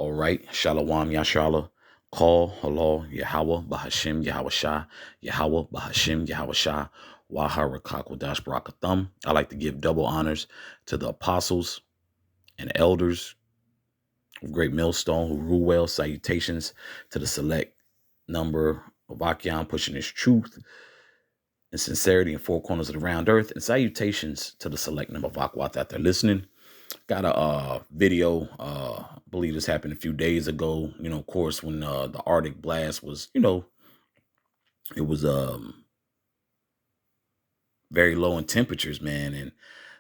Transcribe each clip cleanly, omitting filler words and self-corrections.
All right. Shalom Yashala. Call Halal Yahweh Bahashim Yahweh Shah. Yahweh Bahashim Yahweh Shah. Waharakak Wadash Barakathum. I like to give double honors to the apostles and elders of Great Millstone who rule well. Salutations to the select number of Akion pushing his truth and sincerity in four corners of the round earth. And salutations to the select number of Akwat that they're listening. Got a video, I believe this happened a few days ago, of course, when the Arctic blast was, it was very low in temperatures, man. And,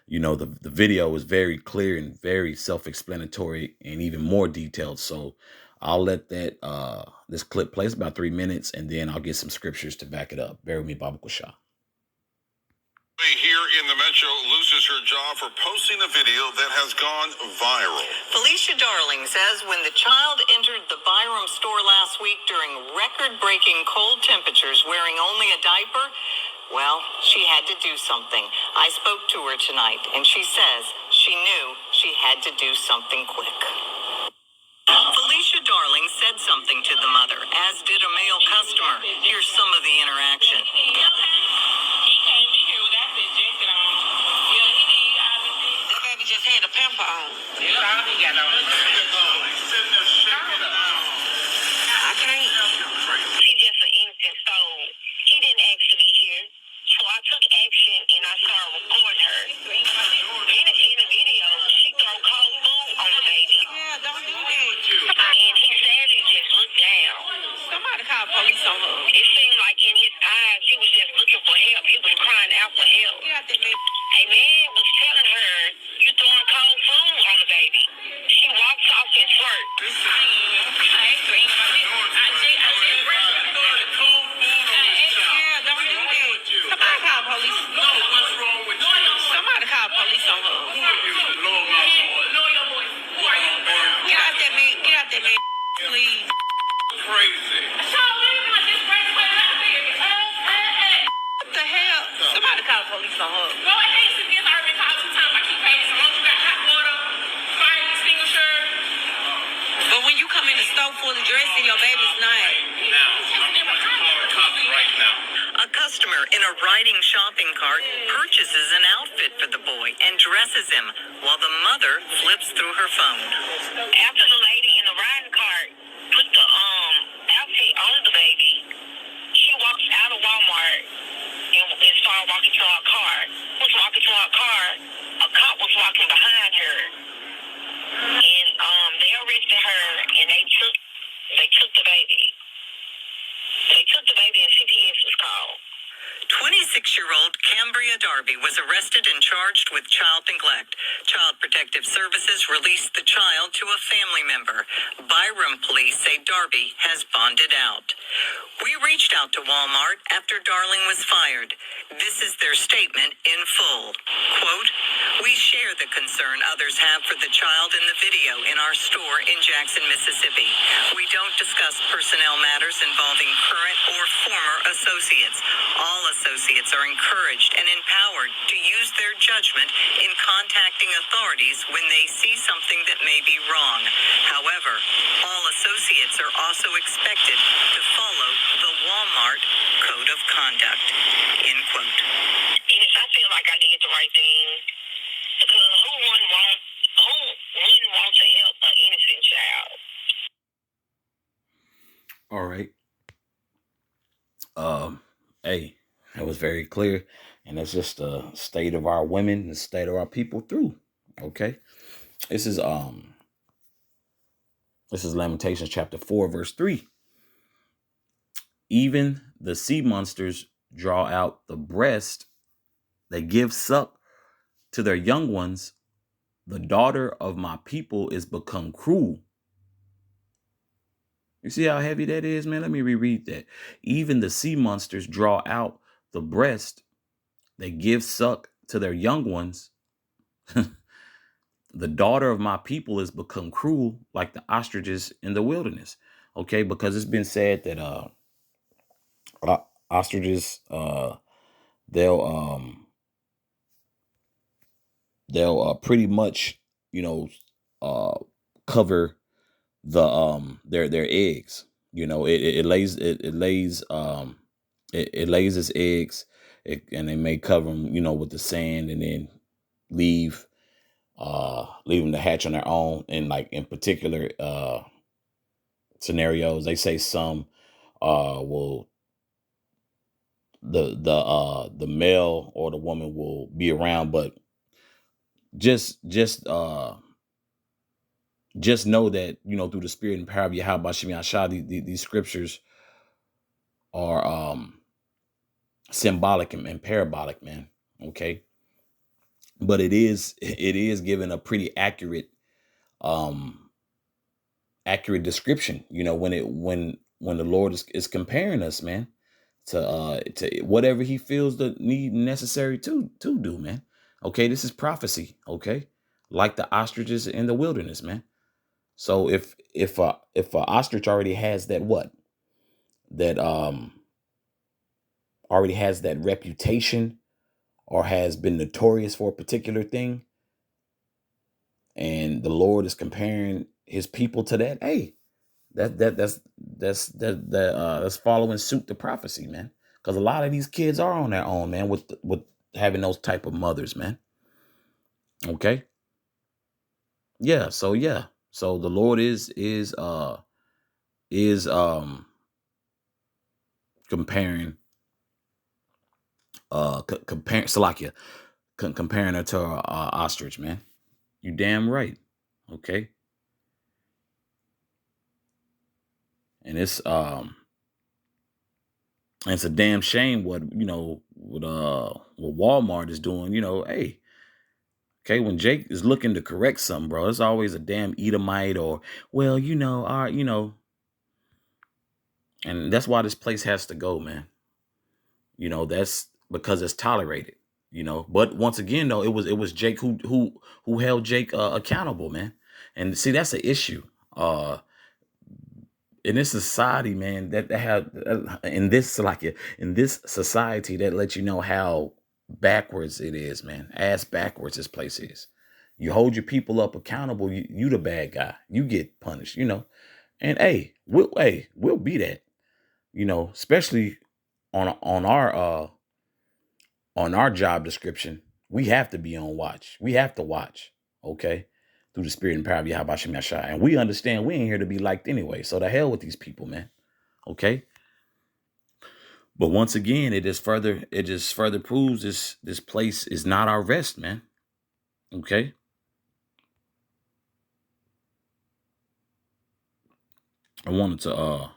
the video was very clear and very self-explanatory and even more detailed. So I'll let this clip play. It's about 3 minutes, and then I'll get some scriptures to back it up. Bear with me, Baba Kusha. Here in the Metro loses her job for posting a video that has gone viral. Felicia Darling says when the child entered the Byram store last week during record-breaking cold temperatures wearing only a diaper, well, she had to do something. I spoke to her tonight, and she says she knew she had to do something quick. Felicia Darling said something to the mother, as did a male customer. Here's some of the interaction. He came in here with that jacket on. Yeah, he did. That baby just had a pamper on. That's all he got on. I can't. He just an innocent soul. He didn't ask to be here. So I took action and I started recording her. In the video, she throw cold food on the baby. Yeah, don't do that. And he said he just looked down. Somebody called police on her. It seemed like in his eyes, he was just looking for help. He was crying out for help. Yeah, a man was telling her, you throwing cold food on the baby. She walks off and flirts. Somebody call police on her. Get out that man, please. Crazy. What the hell? Somebody call police on her. Go ahead, Cynthia. I already called 2 times. I keep paying. So long as you got hot water, fire extinguisher. But when you come in the store full of dressing your baby's name. Now, I'm going to call the cops right now. A customer in a riding shopping cart purchases an outfit for the boy and dresses him while the mother flips through her phone. After the lady in the riding cart put the outfit on the baby, she walks out of Walmart and started walking to her car. Was walking to her car. A cop was walking behind her, and they arrested her and they took the baby. They took the baby and CPS was called. 26-year-old Cambria Darby was arrested and charged with child neglect. Child Protective Services released the child to a family member. Byram police say Darby has bonded out. We reached out to Walmart after Darling was fired. This is their statement in full. Quote, we share the concern others have for the child in the video in our store in Jackson, Mississippi. We don't discuss personnel matters involving current or former associates. All associates are encouraged and empowered to use their judgment in contacting authorities when they see something that may be wrong. However, all associates are also expected to follow the Walmart Code of Conduct. End quote. Yes, I feel like I did the right thing. Because who wouldn't want to help an innocent child? All right. Hey, that was very clear. And that's just the state of our women and the state of our people through. Okay. This is Lamentations chapter 4, verse 3. Even the sea monsters draw out the breast. They give suck to their young ones. The daughter of my people is become cruel. You see how heavy that is, man? Let me reread that. Even the sea monsters draw out the breast. They give suck to their young ones. The daughter of my people has become cruel like the ostriches in the wilderness. Okay, because it's been said that ostriches they'll pretty much cover their eggs. You know, it lays it lays its eggs, and they may cover them, you know, with the sand, and then leave leave them to hatch on their own. And like in particular scenarios, they say some will the male or the woman will be around, but just just uh just know that, you know, through the spirit and power of Yahweh Shem Yahshua, these scriptures are symbolic and parabolic, man. Okay. But it is given a pretty um accurate description, you know, when the Lord is comparing us, man, to whatever he feels the need necessary to do, man. Okay, this is prophecy, okay? Like the ostriches in the wilderness, man. So if a ostrich already has that that already has that reputation, or has been notorious for a particular thing, and the Lord is comparing his people to that, hey, that's following suit to prophecy, man. Because a lot of these kids are on their own, man, with having those type of mothers, man. Okay. Yeah. So the Lord is comparing comparing Salakia, comparing her to a ostrich, man. You damn right. Okay. And it's a damn shame what, you know, what Walmart is doing, you know. Hey, okay, when Jake is looking to correct something, bro, it's always a damn Edomite, or, well, you know, you know, and that's why this place has to go, man. You know, that's because it's tolerated, you know. But once again, though, it was Jake who held Jake accountable, man. And see, that's an issue. In this society, man, that have in this, like, in this society, that lets you know how backwards it is, man. Ass backwards this place is. You hold your people up accountable, you the bad guy. You get punished, you know. And we'll be that, you know, especially on our job description. We have to be on watch. We have to watch, okay? Through the spirit and power of Yahweh Shem Yahshua. And we understand we ain't here to be liked anyway. So the hell with these people, man. Okay. But once again, it just further proves this place is not our rest, man. Okay. I wanted to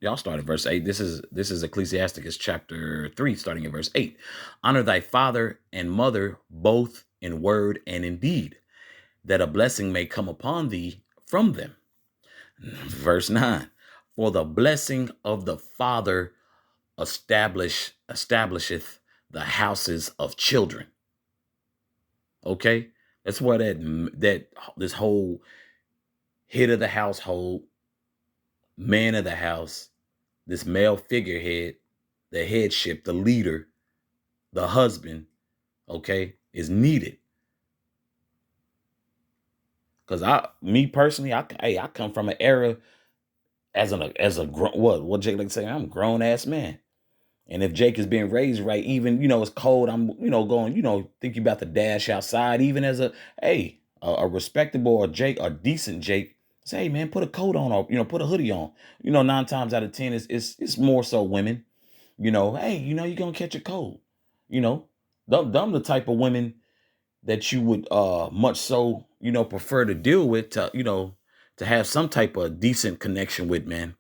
y'all start at verse 8. This is Ecclesiasticus chapter 3, starting at verse 8. Honor thy father and mother both in word and in deed, that a blessing may come upon thee from them. Verse 9. For the blessing of the father establisheth the houses of children. Okay, that's where this whole head of the household, man of the house, this male figurehead, the headship, the leader, the husband, okay, is needed. Because me personally, I come from an era as a what Jake like to say, I'm a grown ass man. And if Jake is being raised right, even, you know, it's cold, I'm, you know, going, you know, thinking about the dash outside, even as a respectable or decent Jake, say, hey, man, put a coat on, or, you know, put a hoodie on. You know, 9 times out of 10, it's more so women, you know, hey, you know, you're going to catch a cold, you know, them the type of women that you would much so, you know, prefer to deal with, to, you know, to have some type of decent connection with, man.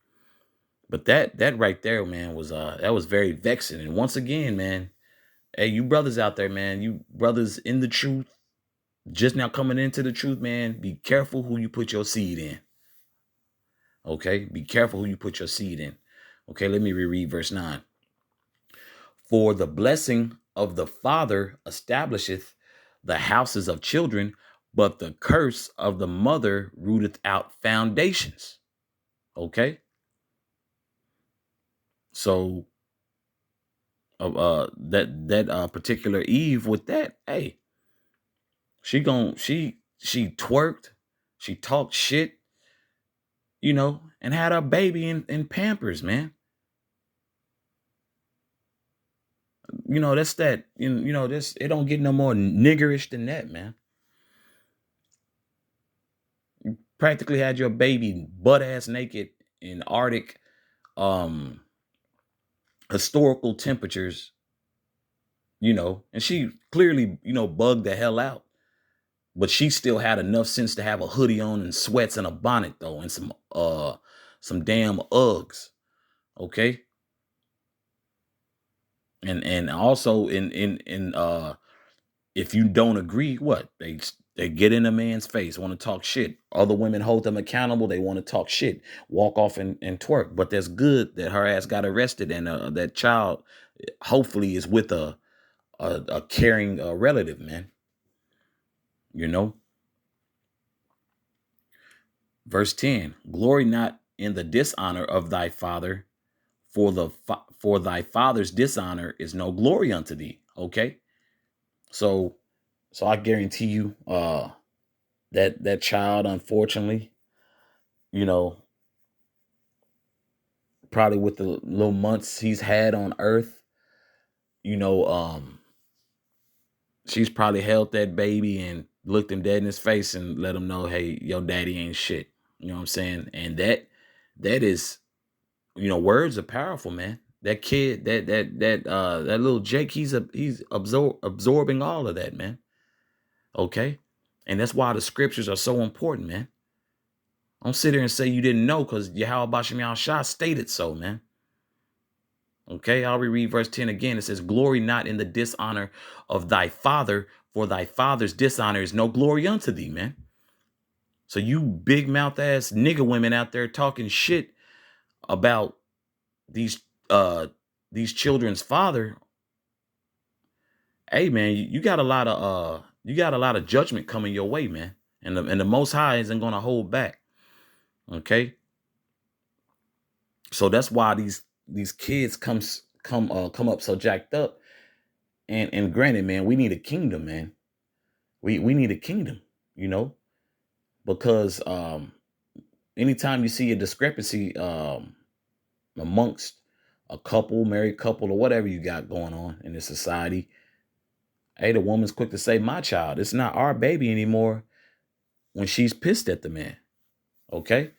But that right there, man, was that was very vexing. And once again, man, hey, you brothers out there, man, you brothers in the truth, just now coming into the truth, man, be careful who you put your seed in. Okay, be careful who you put your seed in. Okay, let me reread verse 9. For the blessing of the father establisheth the houses of children, but the curse of the mother rooteth out foundations. Okay. So that particular Eve with that, hey, she twerked, She talked shit, and had her baby in Pampers, man. That's that, this, it don't get no more niggerish than that, man. You practically had your baby butt ass naked in Arctic, historical temperatures, and she clearly, bugged the hell out. But she still had enough sense to have a hoodie on and sweats and a bonnet though, and some damn Uggs. Okay. And also in if you don't agree, what? They get in a man's face, want to talk shit. Other women hold them accountable. They want to talk shit, walk off and twerk. But that's good that her ass got arrested, and that child hopefully is with a caring relative, man. Verse 10, glory not in the dishonor of thy father, for thy father's dishonor is no glory unto thee. Okay. So I guarantee you, that child, unfortunately, probably with the little months he's had on earth, she's probably held that baby and looked him dead in his face and let him know, hey, your daddy ain't shit. You know what I'm saying? And that is, words are powerful, man. That kid, that little Jake, he's absorbing all of that, man. Okay. And that's why the scriptures are so important, man. Don't sit there and say you didn't know, because Yahweh Bashem Yahushua stated so, man. Okay, I'll reread verse 10 again. It says, glory not in the dishonor of thy father, for thy father's dishonor is no glory unto thee, man. So you big mouth ass nigga women out there talking shit about these children's father. Hey man, you got a lot of judgment coming your way, man. And the Most High isn't gonna hold back. Okay. So that's why these kids come up so jacked up. And granted, man, we need a kingdom, man. We need a kingdom, because anytime you see a discrepancy amongst a couple, married couple, or whatever you got going on in this society, hey, the woman's quick to say, my child, it's not our baby anymore when she's pissed at the man. Okay.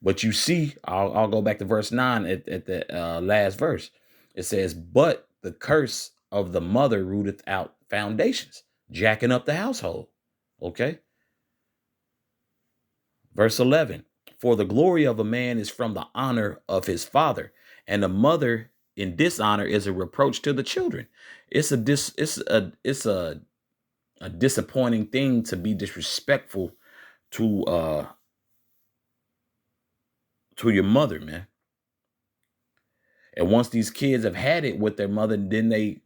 But you see, I'll go back to verse 9 at the last verse. It says, but the curse of the mother rooteth out foundations, jacking up the household. Okay. Verse 11, for the glory of a man is from the honor of his father, and the mother in dishonor is a reproach to the children. It's a disappointing thing to be disrespectful to your mother, man. And once these kids have had it with their mother, then they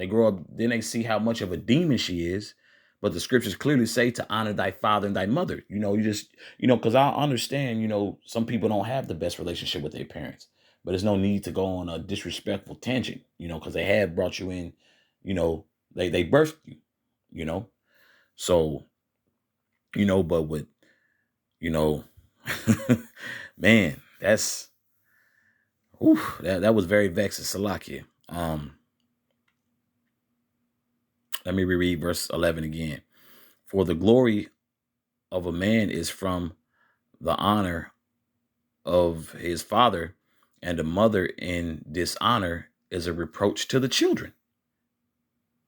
grow up, then they see how much of a demon she is. But the scriptures clearly say to honor thy father and thy mother. Because I understand, some people don't have the best relationship with their parents, but there's no need to go on a disrespectful tangent, because they have brought you in, they birthed you, so, but with, man, that's, that was very vexing, Salakia. Let me reread verse 11 again. For the glory of a man is from the honor of his father, and the mother in dishonor is a reproach to the children.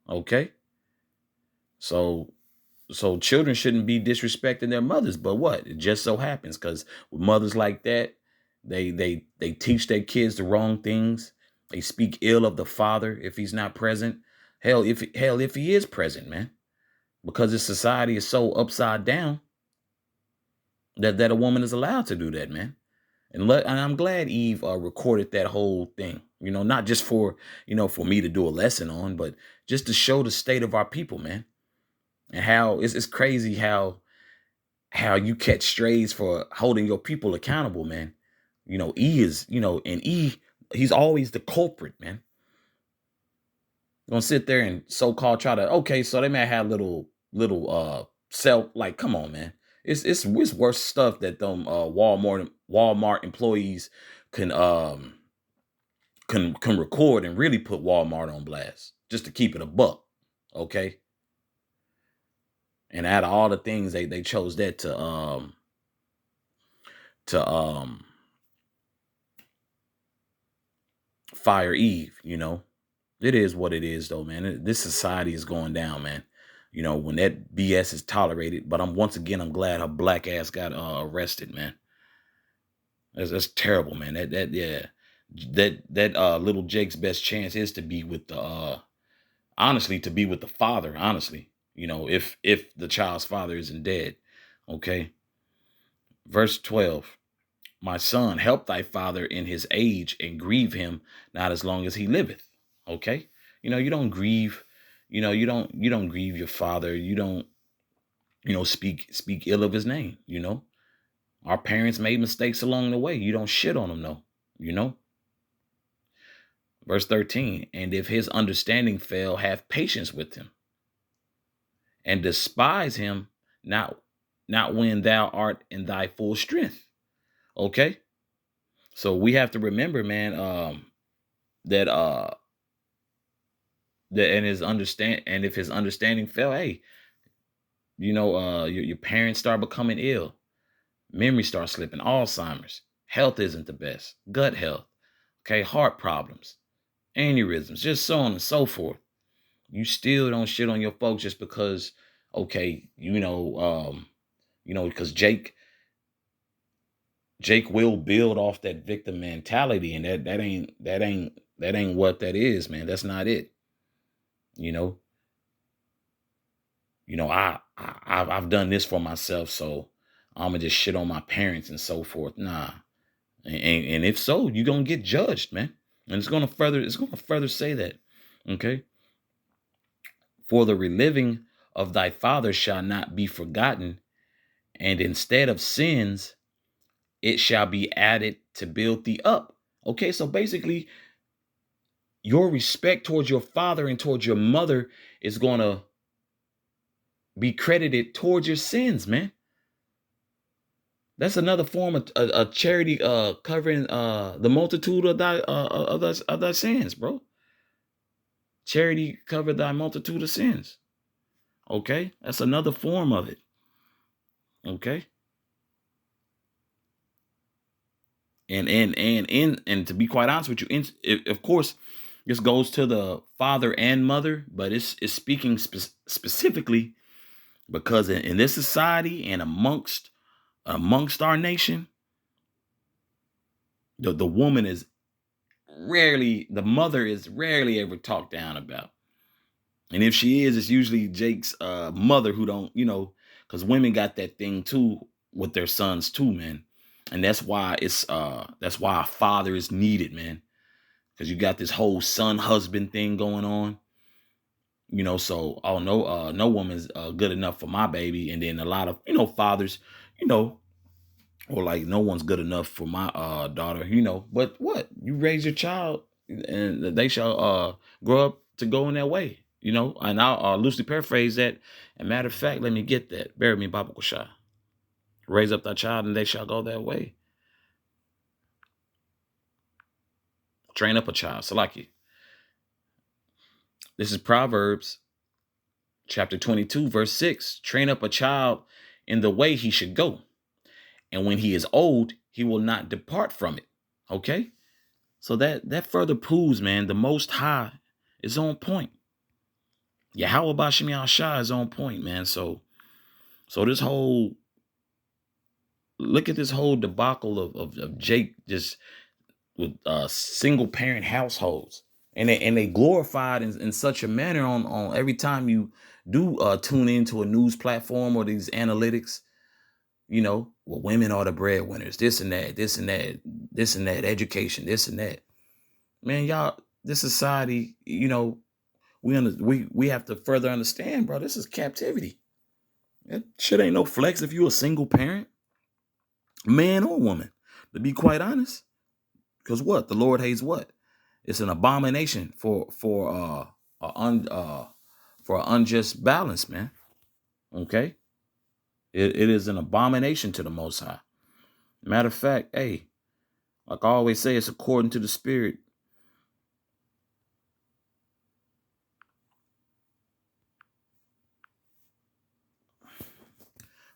Okay. So children shouldn't be disrespecting their mothers, but what? It just so happens because with mothers like that, they teach their kids the wrong things. They speak ill of the father if he's not present. Hell, if he is present, man, because this society is so upside down that a woman is allowed to do that, man. And I'm glad Eve recorded that whole thing, not just for me to do a lesson on, but just to show the state of our people, man. And how it's crazy how you catch strays for holding your people accountable, man. E is, he's always the culprit, man. Gonna sit there and so-called try to, okay, so they may have little self, like, come on, man. It's worse stuff that them Walmart employees can can record and really put Walmart on blast just to keep it a buck. Okay. And out of all the things they chose that to fire Eve, you know. It is what it is though, man. This society is going down, man. You know, when that BS is tolerated. But I'm glad her black ass got arrested, man. That's terrible, man. That little Jake's best chance is to be with the honestly, to be with the father, honestly. You know, if the child's father isn't dead. Okay. Verse 12. My son, help thy father in his age and grieve him not as long as he liveth. Okay. You know, you don't grieve, you don't grieve your father. You don't, speak ill of his name. You know, our parents made mistakes along the way. You don't shit on them, though, you know. Verse 13, and if his understanding fail, have patience with him and despise him not when thou art in thy full strength. Okay. So we have to remember, man, that and if his understanding fell, hey, your parents start becoming ill, memory starts slipping, Alzheimer's, health isn't the best, gut health, okay, heart problems, aneurysms, just so on and so forth. You still don't shit on your folks just because, okay, because Jake will build off that victim mentality, and that ain't what that is, man. That's not it. I've done this for myself, so I'm gonna just shit on my parents and so forth. Nah, and if so, you're gonna get judged, man. And it's gonna further say that. Okay. For the reliving of thy father shall not be forgotten, and instead of sins, it shall be added to build thee up. Okay, so basically, your respect towards your father and towards your mother is gonna be credited towards your sins, man. That's another form of a charity covering the multitude of thy sins, bro. Charity cover thy multitude of sins. Okay, that's another form of it. Okay, and to be quite honest with you, of course, this goes to the father and mother, but it's speaking specifically because in this society and amongst our nation, the woman is the mother is rarely ever talked down about. And if she is, it's usually Jake's mother who don't, because women got that thing too with their sons too, man. And that's why that's why a father is needed, man. Because you got this whole son husband thing going on. So no woman's good enough for my baby. And then a lot of, fathers, or like no one's good enough for my daughter, but what? You raise your child and they shall grow up to go in that way, and I'll loosely paraphrase that. And matter of fact, let me get that. Bear me, Baba Kusha. Raise up thy child and they shall go that way. Train up a child. Salaki. This is Proverbs chapter 22, verse 6. Train up a child in the way he should go, and when he is old, he will not depart from it. Okay? So that further proves, man, the Most High is on point. Yahweh Bashim Yahshua is on point, man. So this whole, look at this whole debacle of Jake just with single parent households. And they glorified in such a manner on every time you do tune into a news platform or these analytics, well, women are the breadwinners, this and that, education, this and that. Man, y'all, this society, we have to further understand, bro, this is captivity. That shit ain't no flex if you a single parent, man or woman, to be quite honest. Because what? The Lord hates what? It's an abomination for an unjust balance, man. Okay? It is an abomination to the Most High. Matter of fact, hey, like I always say, it's according to the Spirit.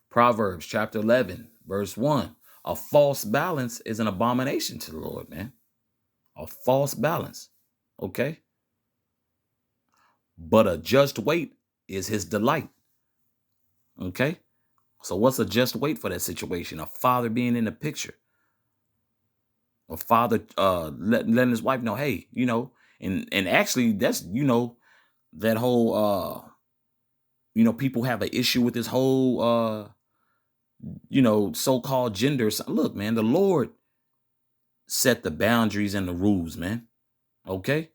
Proverbs chapter 11, verse 1. A false balance is an abomination to the Lord, man. A false balance. Okay? But a just weight is his delight. Okay? So what's a just weight for that situation? A father being in the picture. A father letting his wife know, hey, and actually that's, that whole people have an issue with this whole so-called gender. Look, man, the Lord set the boundaries and the rules, man. Okay?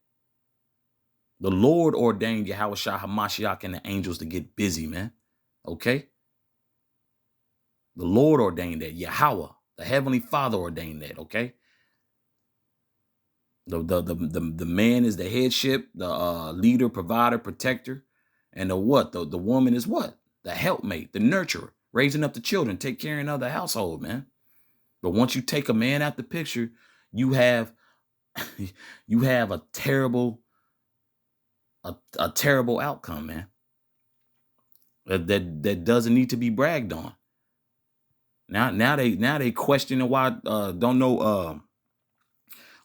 The Lord ordained Yahushua HaMashiach and the angels to get busy, man. Okay? The Lord ordained that. Yahweh, the Heavenly Father ordained that, okay? The man is the headship, the leader, provider, protector. And the what? The woman is what? The helpmate, the nurturer, raising up the children, take care of the household, man. But once you take a man out the picture, you have a terrible outcome, man. That doesn't need to be bragged on. Now they questioning why don't know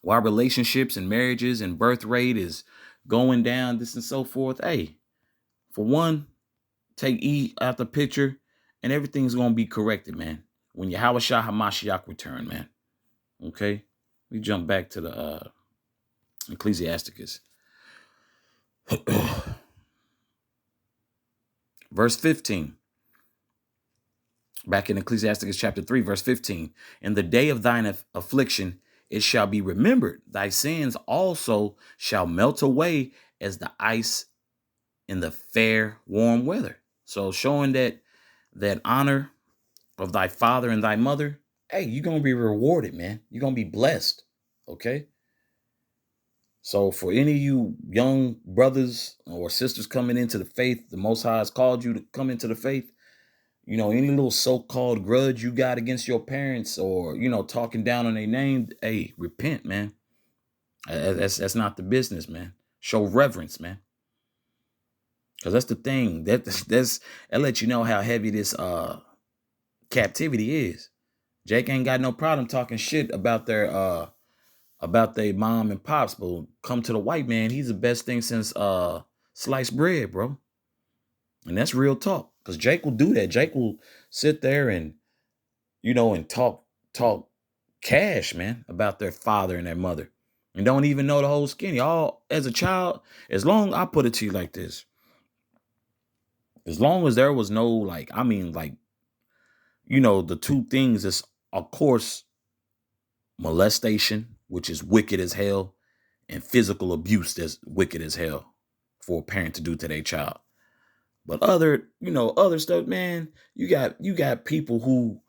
why relationships and marriages and birth rate is going down, this and so forth. Hey, for one, take E out the picture and everything's gonna be corrected, man. When Yahushua HaMashiach return, man. Okay, we jump back to the Ecclesiasticus. Verse 15. Back in Ecclesiasticus chapter 3, verse 15. In the day of thine affliction, it shall be remembered. Thy sins also shall melt away as the ice in the fair, warm weather. So showing that honor of thy father and thy mother, hey, you're going to be rewarded, man. You're going to be blessed. Okay. So for any of you young brothers or sisters coming into the faith, the Most High has called you to come into the faith. Any little so-called grudge you got against your parents or, talking down on their name, hey, repent, man. That's not the business, man. Show reverence, man. Because that's the thing. That lets you know how heavy this captivity is. Jake ain't got no problem talking shit about their mom and pops, but come to the white man, he's the best thing since sliced bread, bro. And that's real talk. Because Jake will do that. Jake will sit there and, and talk cash, man, about their father and their mother. And don't even know the whole skinny. All as a child, I put it to you like this. As long as there was no, the two things is, of course, molestation, which is wicked as hell, and physical abuse that's wicked as hell for a parent to do to their child. But other stuff, man, you got people who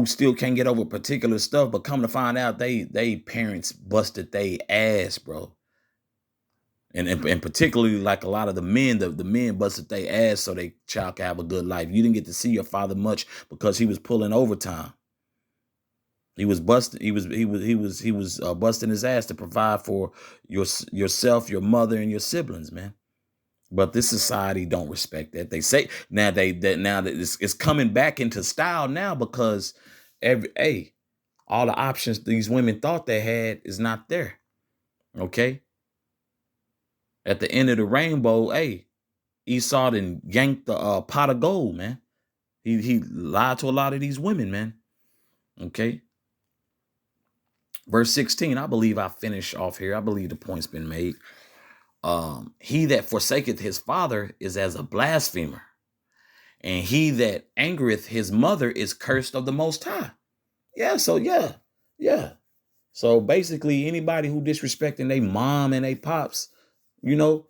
still can't get over particular stuff, but come to find out they parents busted they ass, bro. And particularly like a lot of the men busted their ass so their child can have a good life. You didn't get to see your father much because he was pulling overtime. He was busting his ass to provide for yourself, your mother, and your siblings, man. But this society don't respect that. They say now that it's coming back into style now because all the options these women thought they had is not there. Okay. At the end of the rainbow, Esau done yanked the pot of gold, man. He lied to a lot of these women, man. Okay. Verse 16, I believe I finish off here. I believe the point's been made. He that forsaketh his father is as a blasphemer, and he that angereth his mother is cursed of the Most High. Yeah. So basically, anybody who disrespecting their mom and their pops, you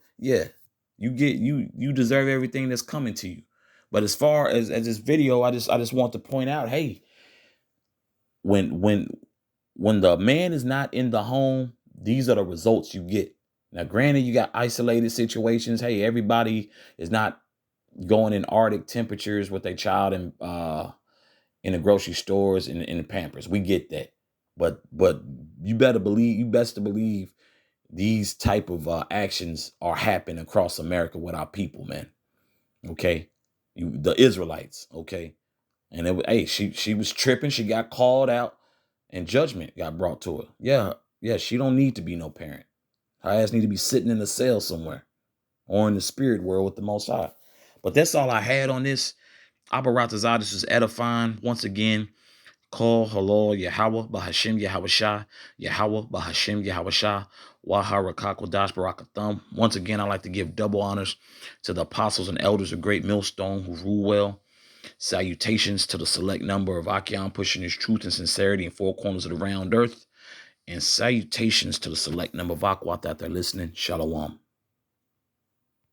deserve everything that's coming to you. But as far as this video, I just want to point out, hey, when the man is not in the home, these are the results you get. Now, granted, you got isolated situations. Hey, everybody is not going in Arctic temperatures with their child in the grocery stores and in the Pampers. We get that. But you best to believe these type of actions are happening across America with our people, man. Okay. The Israelites, okay. And hey, she was tripping. She got called out and judgment got brought to her. Yeah, she don't need to be no parent. Her ass need to be sitting in a cell somewhere or in the spirit world with the Most High. But that's all I had on this. Abaratazah, this is edifying. Once again, call halal Yahweh Bahashim Yahweh Shah, Yahweh Bahashim Yahweh Shah, Wahara Kakwadash Barakathum. Once again, I like to give double honors to the apostles and elders of Great Millstone who rule well. Salutations to the select number of Achion pushing his truth and sincerity in four corners of the round earth. And salutations to the select number of Akwat that they're listening. Shalom.